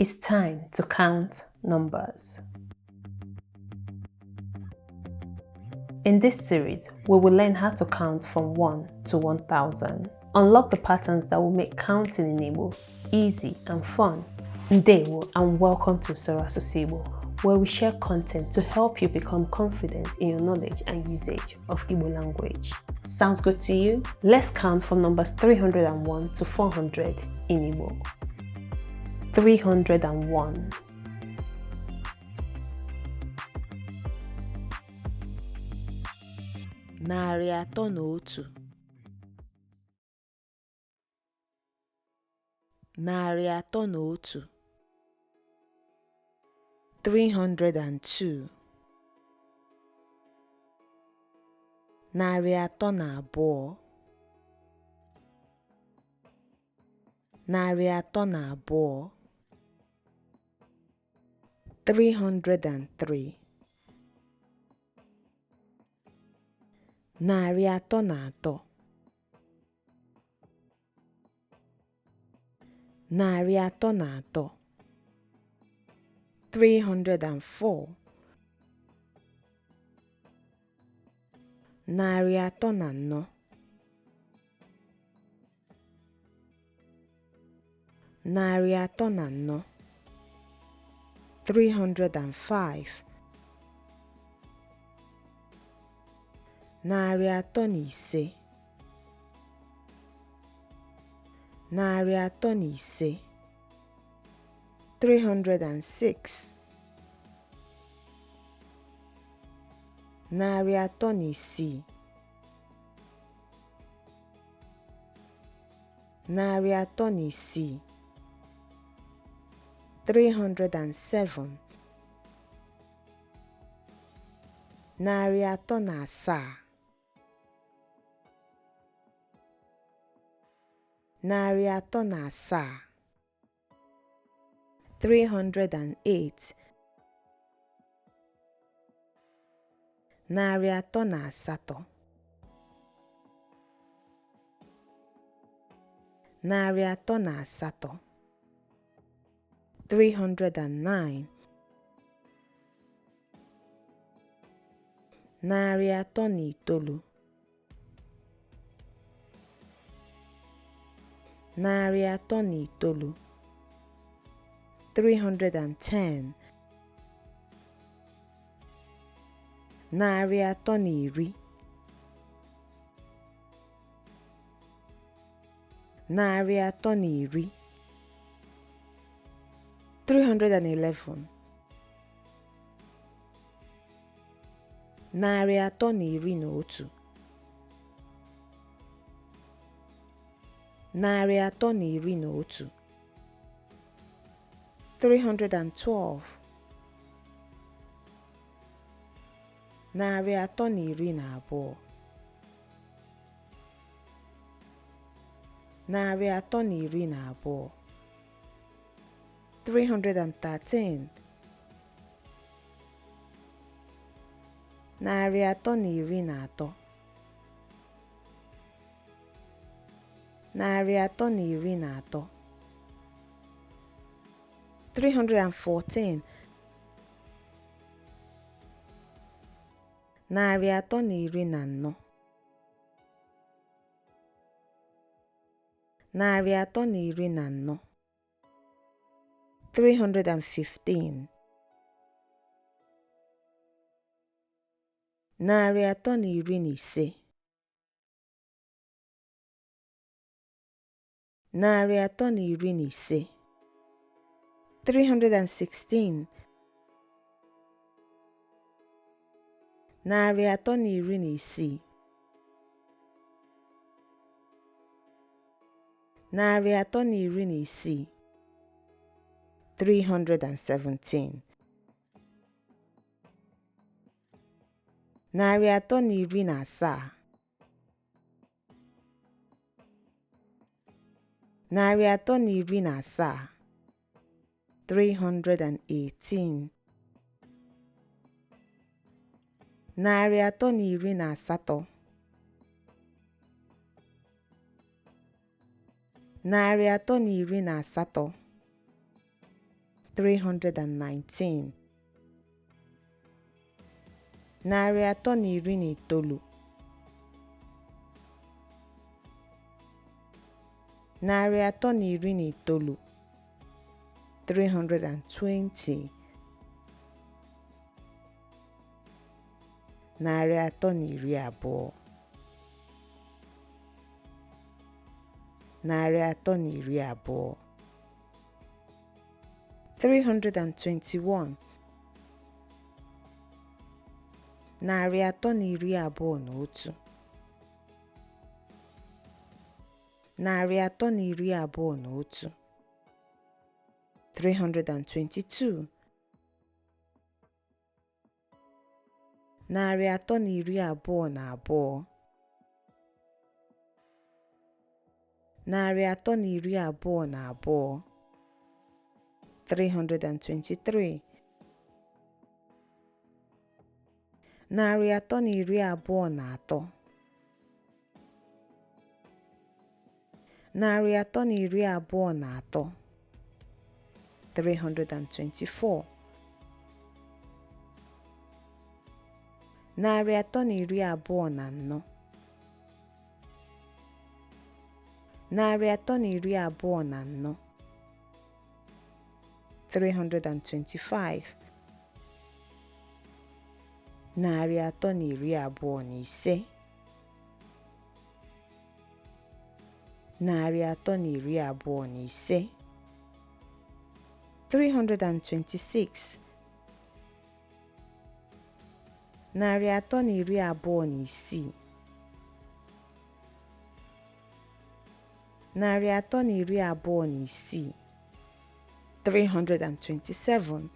It's time to count numbers. In this series, we will learn how to count from 1 to 1000. Unlock the patterns that will make counting in Igbo easy and fun. Ndewo and welcome to Igbo, where we share content to help you become confident in your knowledge and usage of Igbo language. Sounds good to you? Let's count from numbers 301 to 400 in Igbo. 301. Narị atọ na otu. Narị atọ na otu. 302. Narị atọ na abụọ. Narị atọ na abụọ. 303. Narị atọ na atọ. Narị atọ na atọ. 304. Narị atọ na anọ. Narị atọ na anọ. 305. Narị atọ na ise. Narị atọ na ise. 306. Narị atọ na isii. Narị atọ na isii. 307. Narị atọ na asaa. Narị atọ na asaa. 308. Narị atọ na asatọ. Narị atọ na asatọ. 309. Narị atọ na itoolu. Narị atọ na itoolu. 310. Narị atọ na iri. Narị atọ na iri. 311. Narị atọ na iri na otu. Narị atọ na iri na otu. 312. Narị atọ na iri na abụọ. Narị atọ na iri na abụọ. 313. Narị atọ na iri na atọ. Narị atọ na iri na atọ. 314. Narị atọ na iri na anọ. Narị atọ na iri na anọ. 315. Narị atọ na iri na ise. Narị atọ na iri na ise. 316. Narị atọ na iri na isii. Narị atọ na iri na isii. 317. Narị atọ na iri na asaa. Narị atọ na iri na asaa. 318. Narị atọ na iri na asatọ. Narị atọ na iri na asatọ. 319 narị atọ na iri na itoolu narị atọ na iri na itoolu 320 narị atọ na iri abụọ narị atọ na iri abụọ 321 narị atọ na iri abụọ na otu narị atọ na iri abụọ na otu 322 narị atọ na iri abụọ na abụọ narị atọ na iri abụọ na abụọ 323 narị atọ na iri abụọ na atọ narị atọ na iri abụọ na atọ 324 narị atọ na iri abụọ na anọ narị atọ na iri abụọ na anọ 325 narị atọ na iri abụọ na ise narị atọ na iri abụọ na ise 326 narị atọ na iri abụọ na isii narị atọ na iri abụọ na isii 327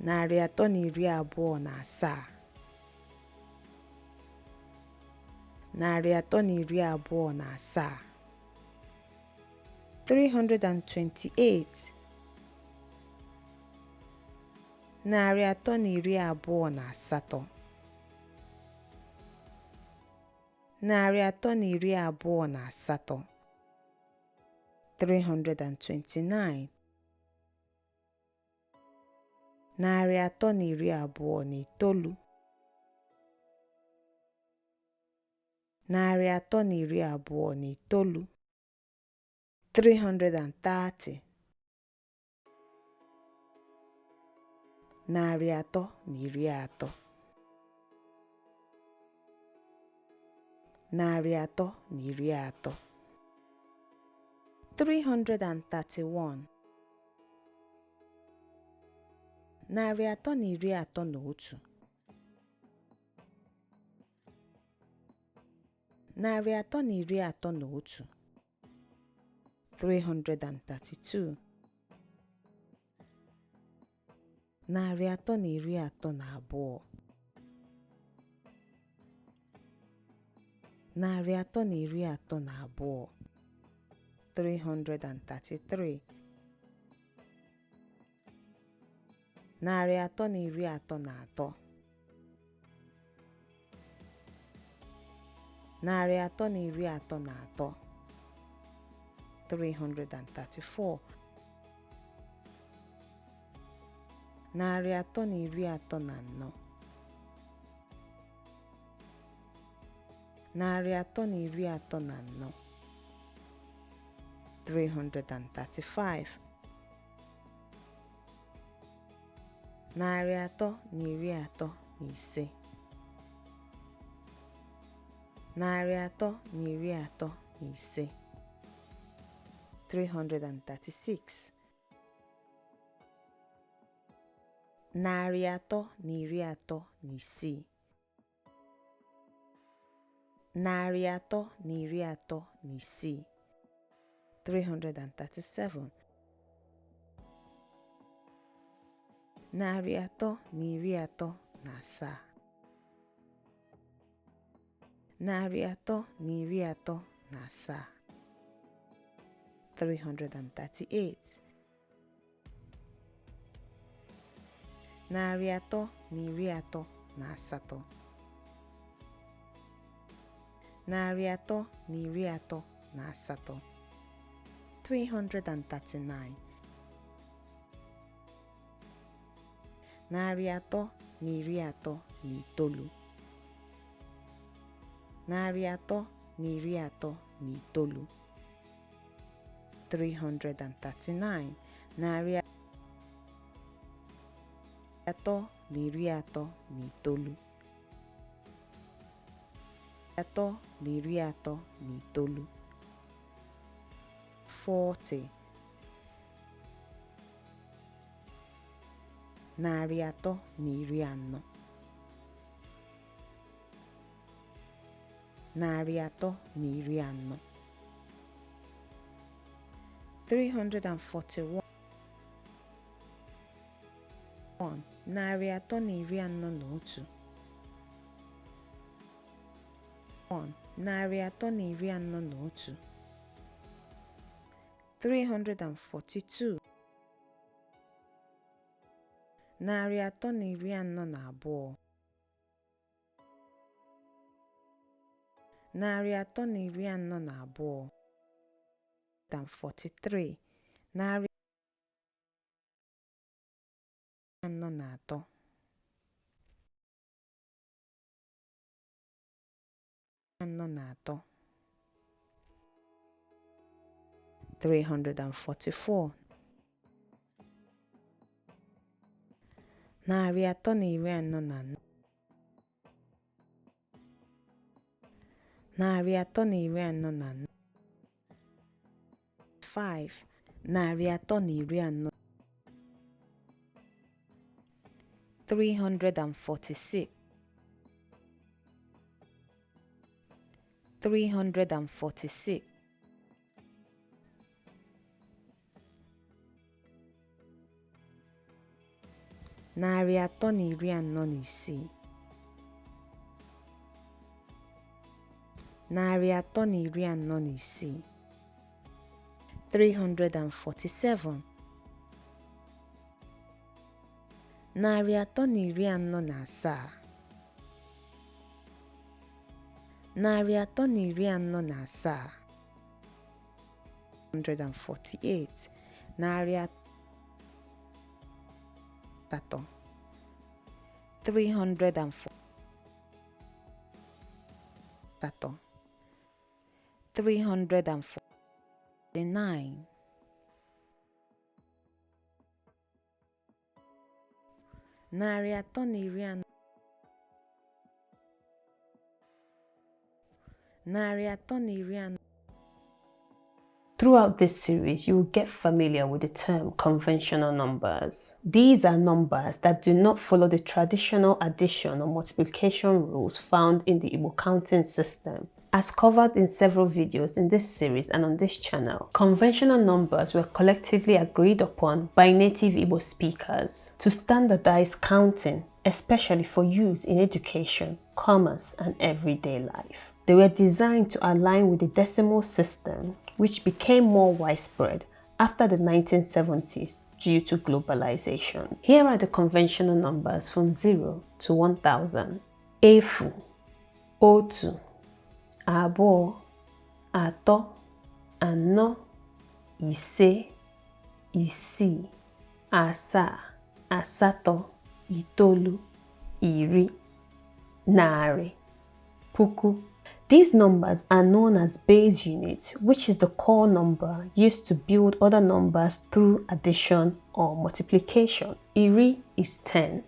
narị atọ na iri abụọ na asaa narị atọ na iri abụọ na asaa 328 narị atọ na iri abụọ na asatọ narị atọ na iri abụọ na asatọ 329 narị atọ na iri abụọ na itoolu narị atọ na iri abụọ na itoolu 330 narị atọ na iri atọ narị atọ na iri atọ 331 narị atọ na iri atọ na otu narị atọ na iri atọ na otu 332 narị atọ na iri atọ na abụọ narị atọ na iri atọ na abụọ 333 narị atọ na iri atọ na atọ narị atọ na iri atọ na atọ 334 narị atọ na iri atọ na anọ narị atọ na iri atọ na anọ 335 narị atọ na iri atọ na ise narị atọ na iri atọ na ise 336 narị atọ na iri atọ na isii narị atọ na iri atọ na isii 337 narị atọ na iri atọ na asaa narị atọ na iri atọ na asaa 338 narị atọ na iri atọ na asatọ narị atọ na iri atọ na asatọ 339 narị atọ na iri atọ na itoolu narị atọ na iri atọ na itoolu 339 narị atọ na iri atọ na itoolu atọ na iri atọ na itoolu 40 narị atọ na iri anọ narị atọ na iri anọ 341 narị atọ na iri anọ na otu narị atọ na iri anọ na otu 342 narị atọ na iri anọ na abụọ narị atọ na iri anọ na abụọ 43 narị anọ na atọ anọ na atọ 344 narị atọ na iri anọ na anọ narị atọ na iri anọ na anọ 5 narị atọ na iri anọ 346 346 narị atọ na iri anọ na isii narị atọ na iri anọ na isii 347 narị atọ na iri anọ na asaa narị atọ na iri anọ na asaa 148 narị atọ 304 349 narị atọ na iri anọ narị atọ na iri anọ. Throughout this series, you will get familiar with the term conventional numbers. These are numbers that do not follow the traditional addition or multiplication rules found in the Igbo counting system. As covered in several videos in this series and on this channel, conventional numbers were collectively agreed upon by native Igbo speakers to standardize counting, especially for use in education, commerce, and everyday life. They were designed to align with the decimal system, which became more widespread after the 1970s due to globalization. Here are the conventional numbers from 0 to 1000. Efu, otu, abụọ, atọ, anọ, ise, isii, asaa, asatọ, itoolu, iri, narị, puku. These numbers are known as base units, which is the core number used to build other numbers through addition or multiplication. Iri is 10.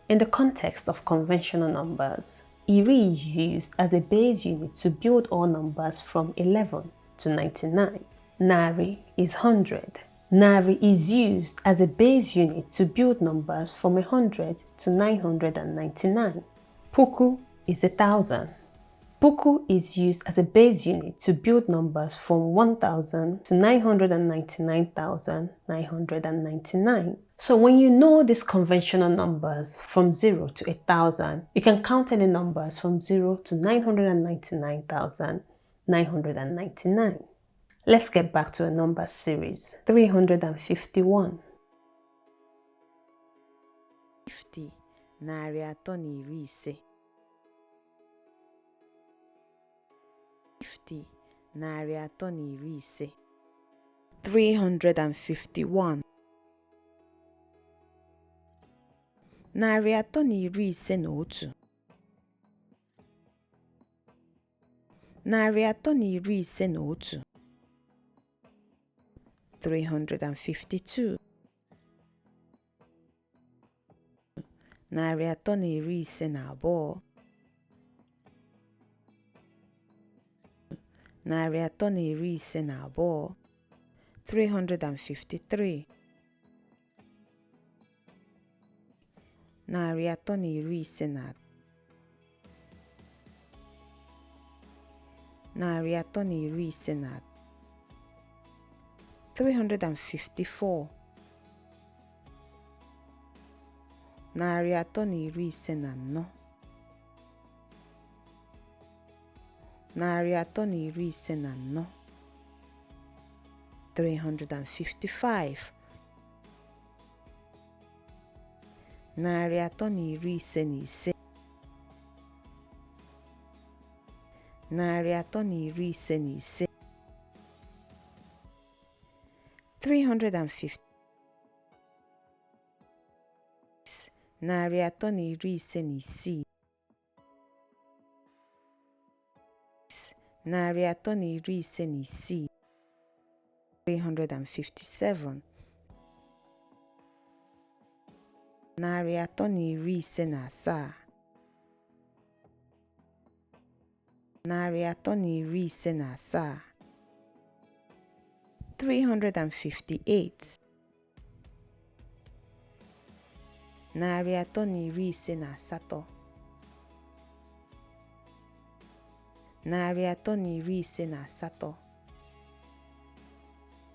In the context of conventional numbers, Iri is used as a base unit to build all numbers from 11 to 99. Nari is 100. Nari is used as a base unit to build numbers from 100 to 999. Puku is 1000. Puku is used as a base unit to build numbers from 1000 to 999,999. So when you know these conventional numbers from 0 to 1000, you can count any numbers from 0 to 999,999. Let's get back to a number series. 351. 50 narị atọ na iri ise 50 narị atọ na iri ise 351 narị atọ na iri ise na otu narị atọ na iri ise na otu 352 narị atọ na iri ise na abụọ narị atọ na iri ise na abụọ 353 narị atọ na iri ise na narị atọ na iri ise na 354 narị atọ na iri ise na anọ narị atọ na iri ise na anọ 355 narị atọ na iri ise na ise narị atọ na iri ise na ise 350 narị atọ na iri ise na isii narị atọ na iri ise na isii 357 narị atọ na iri ise na asaa narị atọ na iri ise na asaa 358 narị atọ na iri ise na asatọ narị atọ na iri ise na asatọ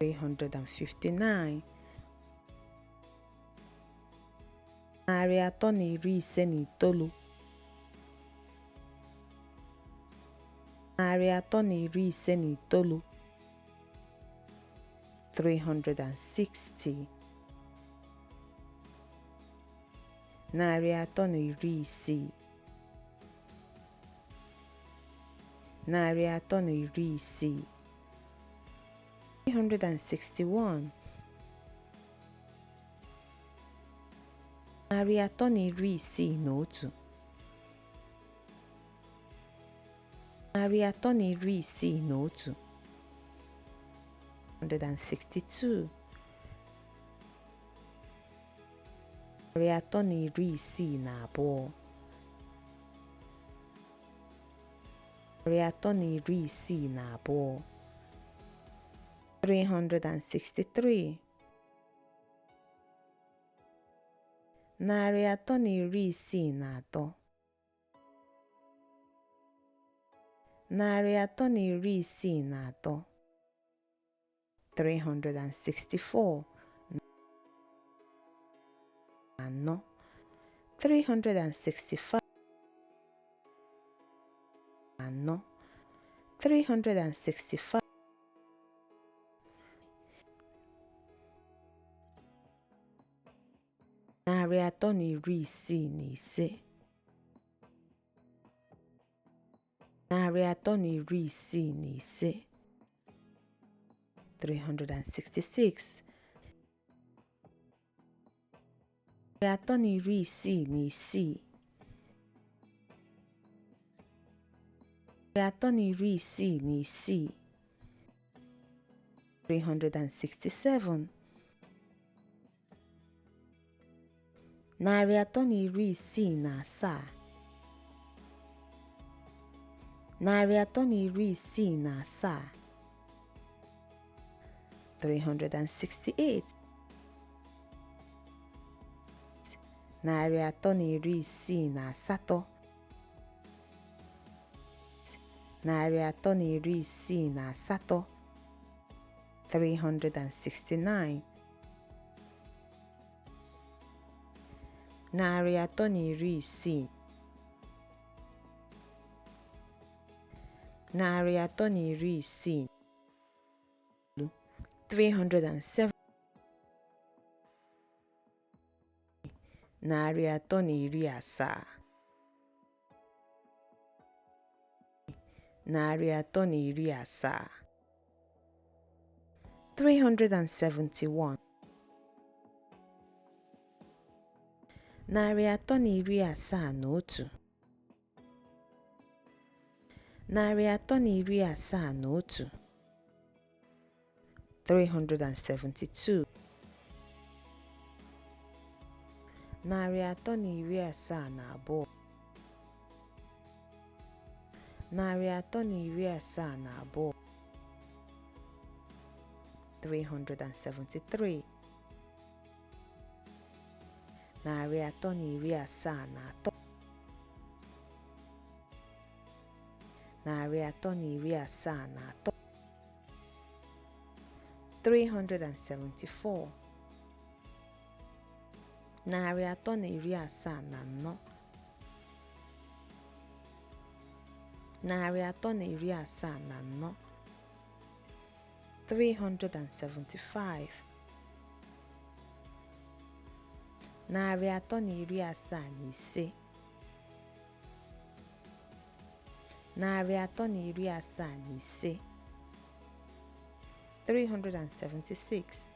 359 narị atọ na iri ise na itoolu narị atọ na iri ise na itoolu 360 narị atọ na iri isii narị atọ na iri isii 361 narị atọ na iri isii na otu narị atọ na iri isii na otu 162 narị atọ na iri isii na abụọ narị atọ na iri isii na abụọ 363 narị atọ na iri isii na atọ narị atọ na iri isii na atọ 364 anọ 365 anọ 365 narị atọ na iri isii na ise narị atọ na iri isii na ise 366 narị atọ na iri isii na isii narị atọ na iri isii na isii 367 narị atọ na iri isii na asaa narị atọ na iri isii na asaa 368 narị atọ na iri isii na asatọ narị atọ na iri isii na asatọ 369 narị atọ na iri isii narị atọ na iri isii 307 narị atọ na iri asaa narị atọ na iri asaa 371 371 371 372 372 372 373 373 374 374 374 375 376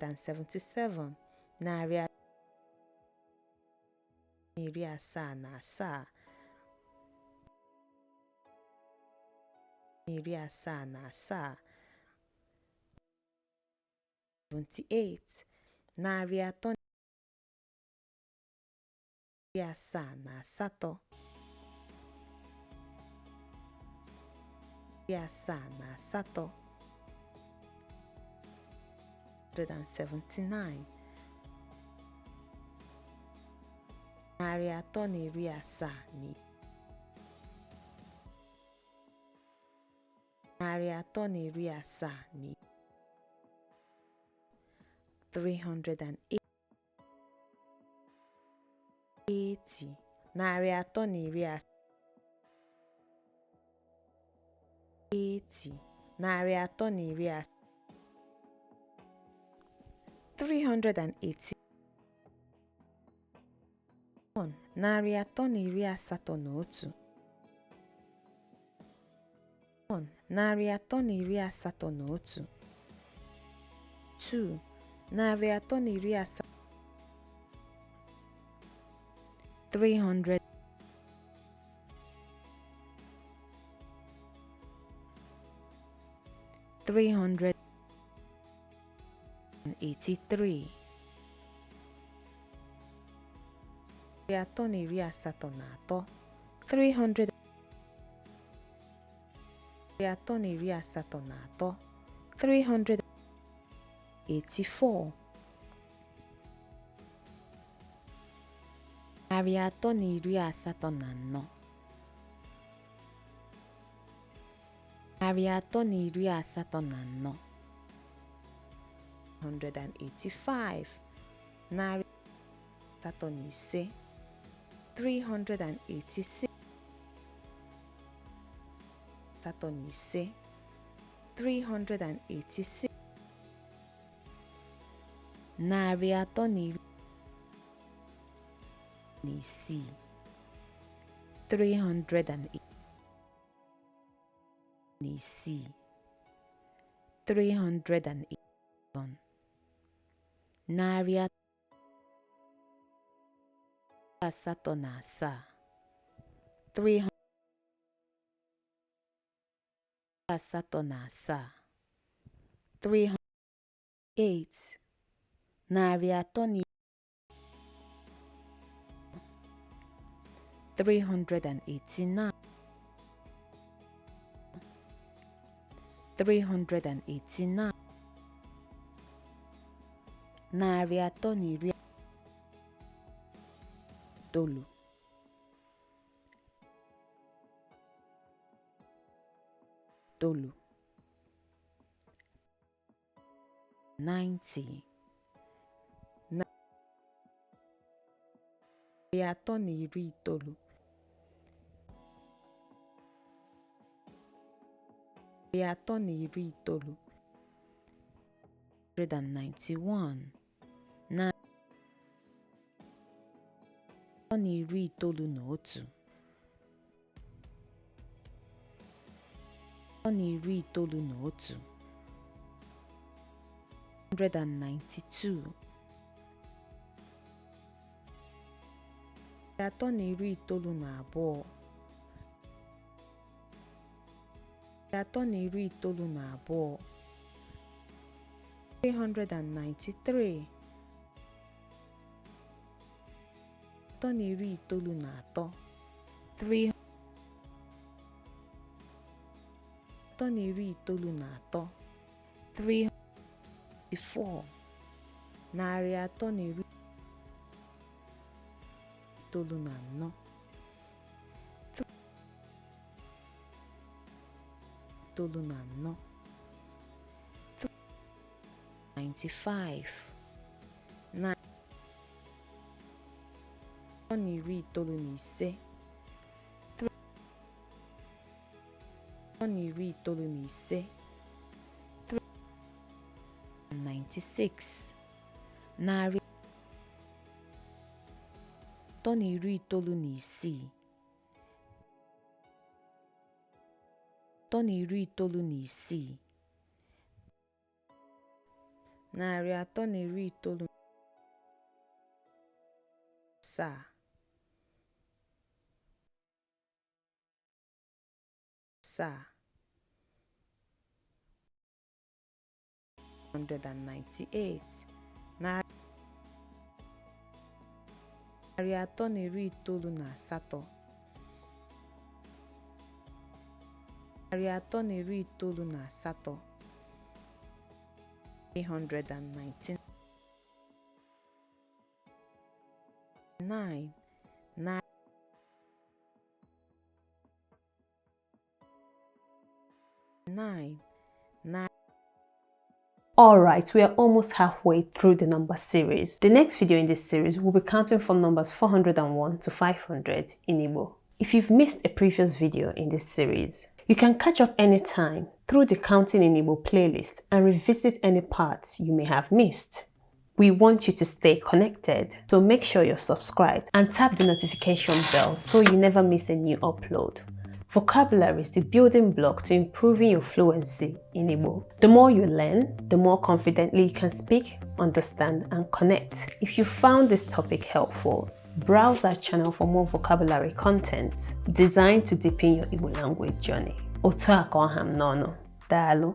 377 78 378 179 370 380 381 381 381 2 300 300 383 383 300 383 384 384 384 185 narị asatọ na ise 386 asatọ na ise 386 narị atọ na iri na isii 386 387 narị asatọ na asaa 300 asatọ na asaa 308 narị atọ na 389 389 narị atọ na iri itoolu 90 narị atọ na iri itoolu 391 191 192 192 392 392 393 393 394 narị atọ na iri itoolu na anọ 95 na atọ na iri itoolu na ise 96 narị atọ na iri itoolu na isii 396 narị atọ na iri itoolu na asaa 198 narị atọ na iri itoolu na asatọ 399 na Alright, we are almost halfway through the number series. The next video in this series will be counting from numbers 401 to 500 in Igbo. If you've missed a previous video in this series, you can catch up anytime through the Counting in Igbo playlist and revisit any parts you may have missed. We want you to stay connected, so make sure you're subscribed and tap the notification bell so you never miss a new upload. Vocabulary is the building block to improving your fluency in Igbo. The more you learn, the more confidently you can speak, understand, and connect. If you found this topic helpful, browse our channel for more vocabulary content designed to deepen your Igbo language journey. Otu aka ọha m n'ọnụ. Daalụ.